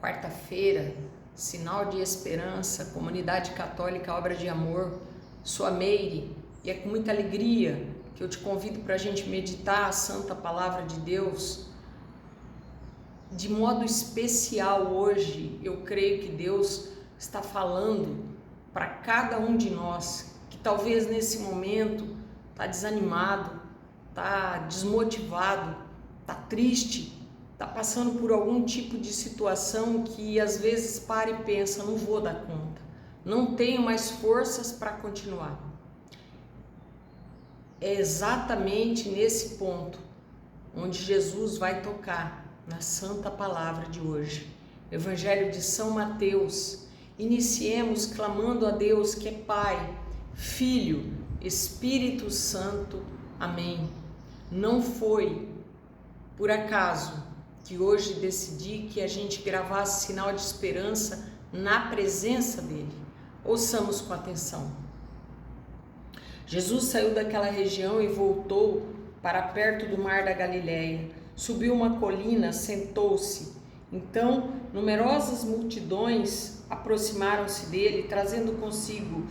quarta-feira, sinal de esperança, comunidade católica, obra de amor, sou a Meire, e é com muita alegria que eu te convido para a gente meditar a Santa Palavra de Deus. De modo especial hoje, eu creio que Deus está falando para cada um de nós, que talvez nesse momento está desanimado, está desmotivado, está triste, está passando por algum tipo de situação que às vezes para e pensa, não vou dar conta, não tenho mais forças para continuar. É exatamente nesse ponto onde Jesus vai tocar na Santa Palavra de hoje. Evangelho de São Mateus. Iniciemos clamando a Deus que é Pai, Filho, Espírito Santo. Amém. Não foi por acaso que hoje decidi que a gente gravasse sinal de esperança na presença dele. Ouçamos com atenção. Jesus saiu daquela região e voltou para perto do mar da Galileia. Subiu uma colina, sentou-se. Então, numerosas multidões aproximaram-se dele, trazendo consigo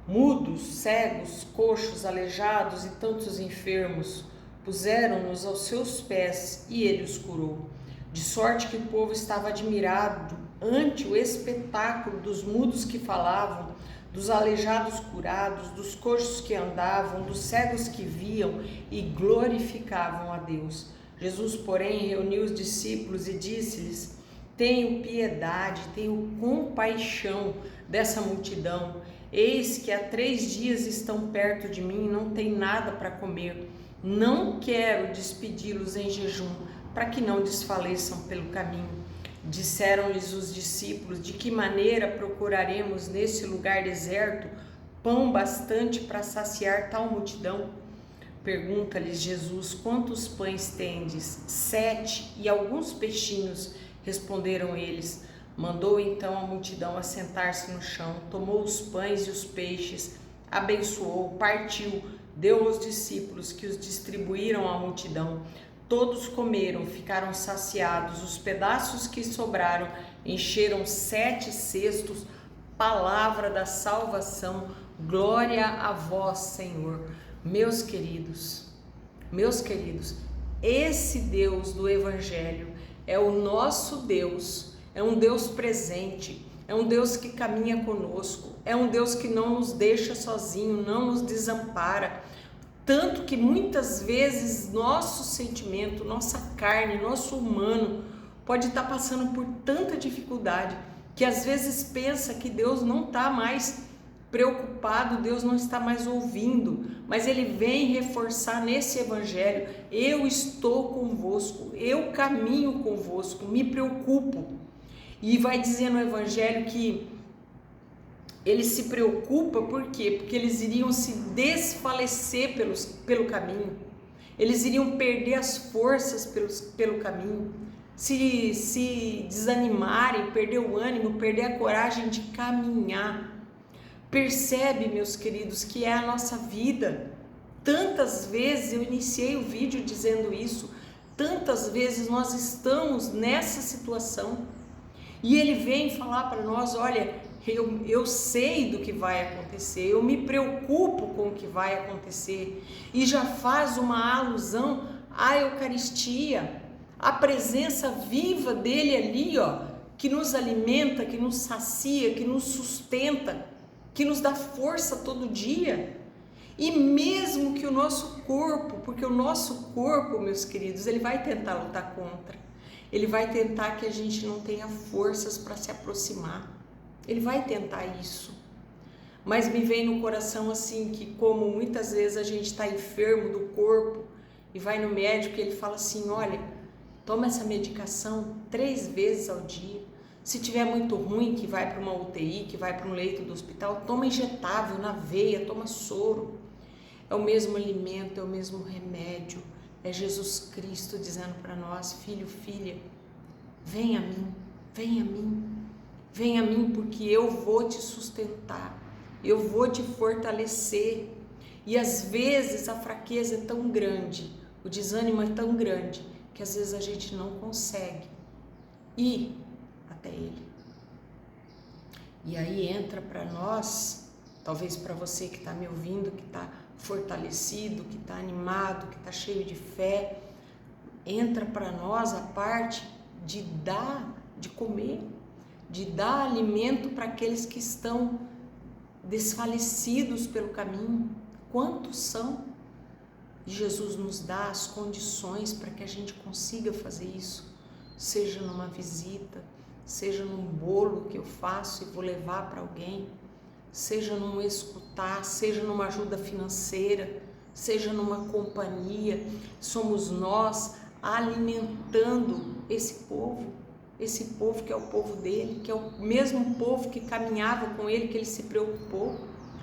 mudos, cegos, coxos, aleijados e tantos enfermos. Puseram-nos aos seus pés e ele os curou. De sorte que o povo estava admirado ante o espetáculo dos mudos que falavam, dos aleijados curados, dos coxos que andavam, dos cegos que viam e glorificavam a Deus. Jesus, porém, reuniu os discípulos e disse-lhes: tenho piedade, tenho compaixão dessa multidão. Eis que há 3 dias estão perto de mim e não têm nada para comer. Não quero despedi-los em jejum, para que não desfaleçam pelo caminho. Disseram-lhes os discípulos: de que maneira procuraremos nesse lugar deserto pão bastante para saciar tal multidão? Pergunta-lhes Jesus: quantos pães tendes? 7, e alguns peixinhos, responderam eles. Mandou então a multidão assentar-se no chão, tomou os pães e os peixes, abençoou, partiu, deu aos discípulos, que os distribuíram à multidão. Todos comeram, ficaram saciados. Os pedaços que sobraram encheram 7 cestos. Palavra da salvação. Glória a vós, Senhor. Meus queridos, esse Deus do Evangelho é o nosso Deus, é um Deus presente, é um Deus que caminha conosco, é um Deus que não nos deixa sozinho, não nos desampara. Tanto que muitas vezes nosso sentimento, nossa carne, nosso humano pode estar passando por tanta dificuldade que às vezes pensa que Deus não está mais preocupado, Deus não está mais ouvindo, mas Ele vem reforçar nesse Evangelho: eu estou convosco, eu caminho convosco, me preocupo. E vai dizer no Evangelho que Ele se preocupa, por quê? Porque eles iriam se desfalecer pelo caminho, eles iriam perder as forças pelo caminho, se desanimarem, perder o ânimo, perder a coragem de caminhar. Percebe, meus queridos, que é a nossa vida. Tantas vezes eu iniciei o vídeo dizendo isso, tantas vezes nós estamos nessa situação e Ele vem falar para nós: olha, eu sei do que vai acontecer, eu me preocupo com o que vai acontecer, e já faz uma alusão à Eucaristia, a presença viva dele ali, ó, que nos alimenta, que nos sacia, que nos sustenta, que nos dá força todo dia. E mesmo que o nosso corpo, porque o nosso corpo, meus queridos, ele vai tentar lutar contra, ele vai tentar que a gente não tenha forças para se aproximar, ele vai tentar isso. Mas me vem no coração assim, que como muitas vezes a gente está enfermo do corpo e vai no médico e ele fala assim: olha, toma essa medicação 3 vezes ao dia. Se tiver muito ruim, que vai para uma UTI, que vai para um leito do hospital, toma injetável na veia, toma soro. É o mesmo alimento, é o mesmo remédio. É Jesus Cristo dizendo para nós: filho, filha, vem a mim, vem a mim, vem a mim, porque eu vou te sustentar, eu vou te fortalecer. E às vezes a fraqueza é tão grande, o desânimo é tão grande, que às vezes a gente não consegue ir até Ele. E aí entra para nós, talvez para você que está me ouvindo, que está fortalecido, que está animado, que está cheio de fé, entra para nós a parte de dar, de comer, de dar alimento para aqueles que estão desfalecidos pelo caminho. Quantos são? E Jesus nos dá as condições para que a gente consiga fazer isso, seja numa visita, seja num bolo que eu faço e vou levar para alguém, seja num escutar, seja numa ajuda financeira, seja numa companhia. Somos nós alimentando esse povo que é o povo dele, que é o mesmo povo que caminhava com ele, que ele se preocupou.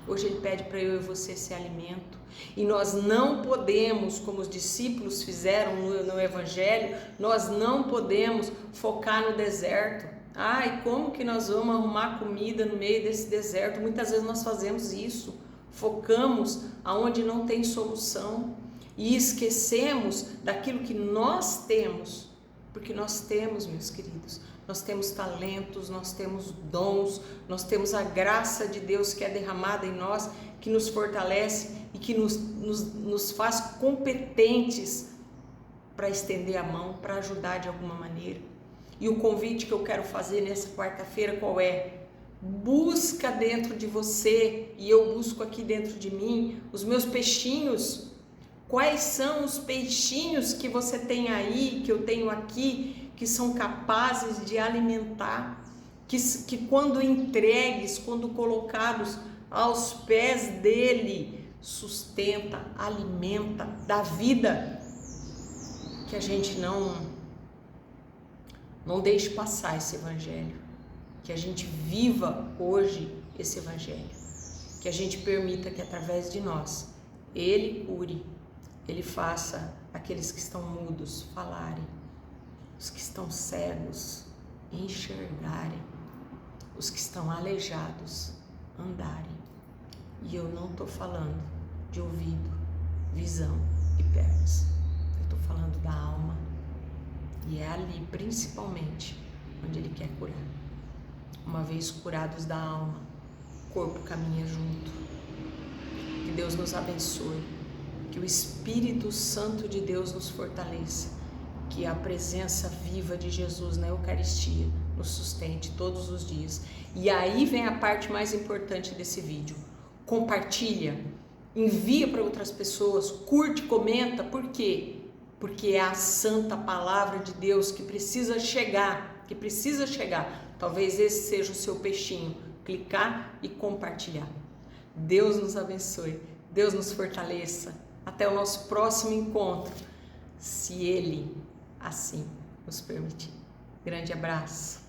Hoje ele pede para eu e você esse alimento. E nós não podemos, como os discípulos fizeram no Evangelho, nós não podemos focar no deserto. Ai, como que nós vamos arrumar comida no meio desse deserto? Muitas vezes nós fazemos isso, focamos aonde não tem solução e esquecemos daquilo que nós temos, porque nós temos, meus queridos, nós temos talentos, nós temos dons, nós temos a graça de Deus que é derramada em nós, que nos fortalece e que nos faz competentes para estender a mão, para ajudar de alguma maneira. E o convite que eu quero fazer nessa quarta-feira qual é? Busca dentro de você, e eu busco aqui dentro de mim, os meus peixinhos. Quais são os peixinhos que você tem aí, que eu tenho aqui, que são capazes de alimentar, que quando entregues, quando colocados aos pés dele, sustenta, alimenta, dá vida, que a gente não deixe passar esse evangelho, que a gente viva hoje esse evangelho, que a gente permita que através de nós, ele cure, ele faça aqueles que estão mudos falarem, os que estão cegos enxergarem, os que estão aleijados andarem. E eu não estou falando de ouvido, visão e pernas, eu estou falando da alma, e é ali principalmente onde ele quer curar. Uma vez curados da alma, o corpo caminha junto. Que Deus nos abençoe, que o Espírito Santo de Deus nos fortaleça, que a presença viva de Jesus na Eucaristia nos sustente todos os dias. E aí vem a parte mais importante desse vídeo. Compartilha, envia para outras pessoas, curte, comenta. Por quê? Porque é a santa palavra de Deus que precisa chegar, Talvez esse seja o seu peixinho, clicar e compartilhar. Deus nos abençoe, Deus nos fortaleça. Até o nosso próximo encontro, se Ele assim nos permitir. Grande abraço.